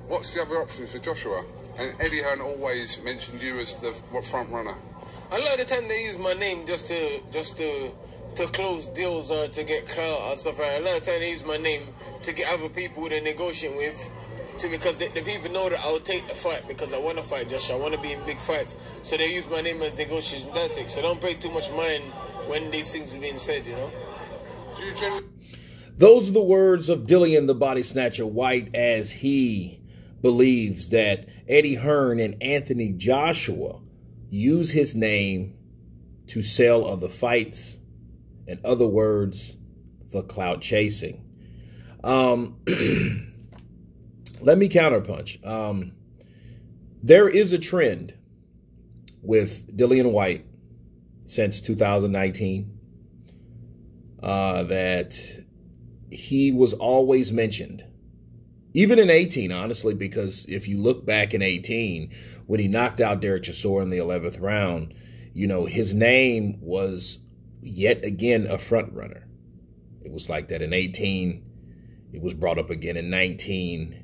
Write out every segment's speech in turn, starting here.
What's the other options for Joshua? And Eddie Hearn always mentioned you as the front runner. A lot of the time they use my name just to close deals or to get clout or stuff like that. A lot of the time they use my name to get other people to negotiate with, because the people know that I'll take the fight because I want to fight Joshua. I want to be in big fights. So they use my name as negotiation tactics. So don't pay too much mind when these things are being said, you know. Those are the words of Dillian the Body Snatcher Whyte, as he believes that Eddie Hearn and Anthony Joshua use his name to sell other fights. In other words, for clout chasing. Let me counterpunch. There is a trend with Dillian Whyte since 2019 that he was always mentioned. Even in 18, honestly, because if you look back in 18, when he knocked out Derek Chisora in the 11th round, you know, his name was yet again a front runner. It was like that in 18. It was brought up again in 19.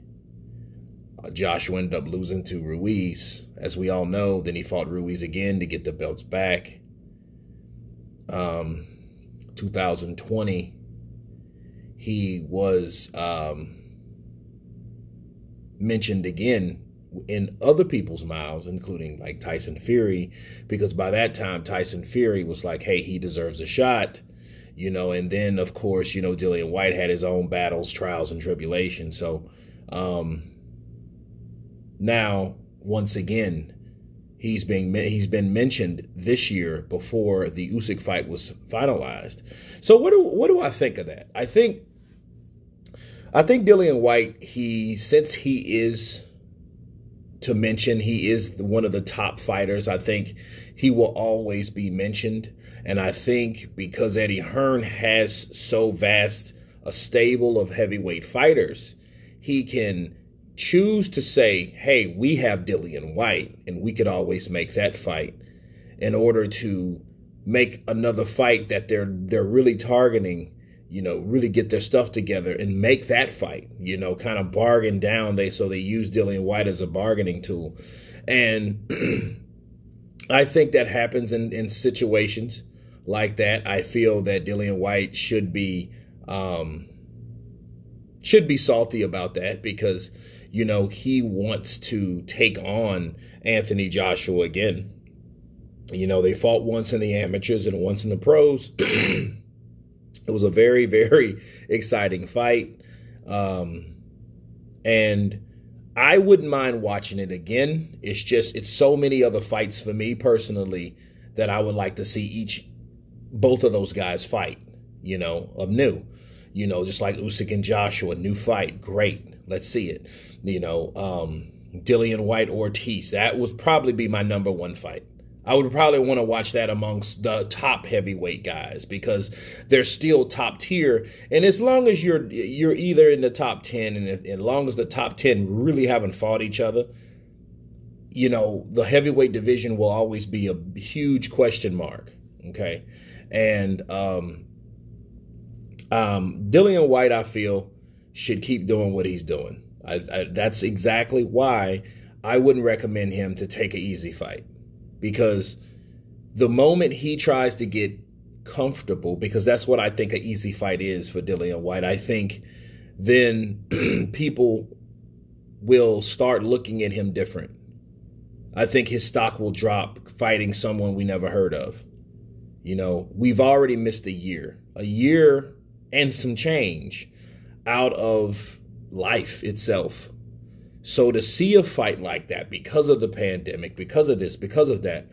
Joshua ended up losing to Ruiz, as we all know. Then he fought Ruiz again to get the belts back. 2020, he was mentioned again in other people's mouths, including like Tyson Fury, because by that time Tyson Fury was like, hey, he deserves a shot, you know. And then of course, you know, Dillian Whyte had his own battles, trials, and tribulations. So now once again he's been mentioned this year before the Usyk fight was finalized. So what do I think of that? I think Dillian Whyte, since he is to mention, he is one of the top fighters, I think he will always be mentioned. And I think because Eddie Hearn has so vast a stable of heavyweight fighters, he can choose to say, hey, we have Dillian Whyte, and we could always make that fight, in order to make another fight that they're really targeting, you know, really get their stuff together and make that fight, you know, kind of bargain down. So they use Dillian Whyte as a bargaining tool. And I think that happens in situations like that. I feel that Dillian Whyte should be salty about that, because, you know, he wants to take on Anthony Joshua again. You know, they fought once in the amateurs and once in the pros. It was a very, very exciting fight. And I wouldn't mind watching it again. It's so many other fights for me personally that I would like to see both of those guys fight, you know, anew. You know, just like Usyk and Joshua, new fight, great. Let's see it. You know, Dillian Whyte Ortiz, that would probably be my #1 fight. I would probably want to watch that amongst the top heavyweight guys, because they're still top tier. And as long as you're either in the top 10, and as long as the top 10 really haven't fought each other, you know, the heavyweight division will always be a huge question mark. Okay. And Dillian Whyte, I feel, should keep doing what he's doing. That's exactly why I wouldn't recommend him to take an easy fight. Because the moment he tries to get comfortable, because that's what I think an easy fight is for Dillian Whyte, I think then people will start looking at him different. I think his stock will drop fighting someone we never heard of. You know, we've already missed a year and some change out of life itself. So to see a fight like that, because of the pandemic, because of this, because of that,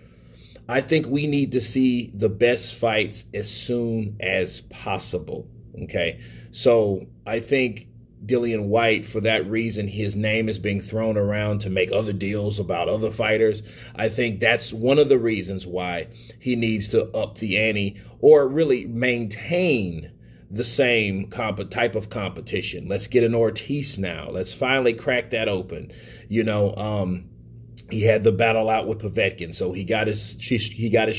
I think we need to see the best fights as soon as possible. Okay. So I think Dillian Whyte, for that reason, his name is being thrown around to make other deals about other fighters. I think that's one of the reasons why he needs to up the ante, or really maintain the same type of competition. Let's get an Ortiz now. Let's finally crack that open. You know, he had the battle out with Povetkin, so he got his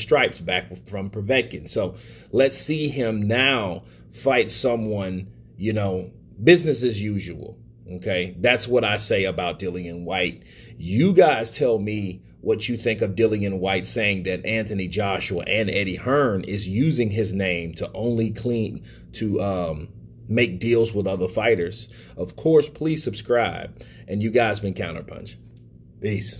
stripes back from Povetkin. So let's see him now fight someone, you know, business as usual. Okay, that's what I say about Dillian Whyte. You guys tell me what you think of Dillian Whyte saying that Anthony Joshua and Eddie Hearn is using his name to only make deals with other fighters. Of course, please subscribe. And you guys been Counterpunch. Peace.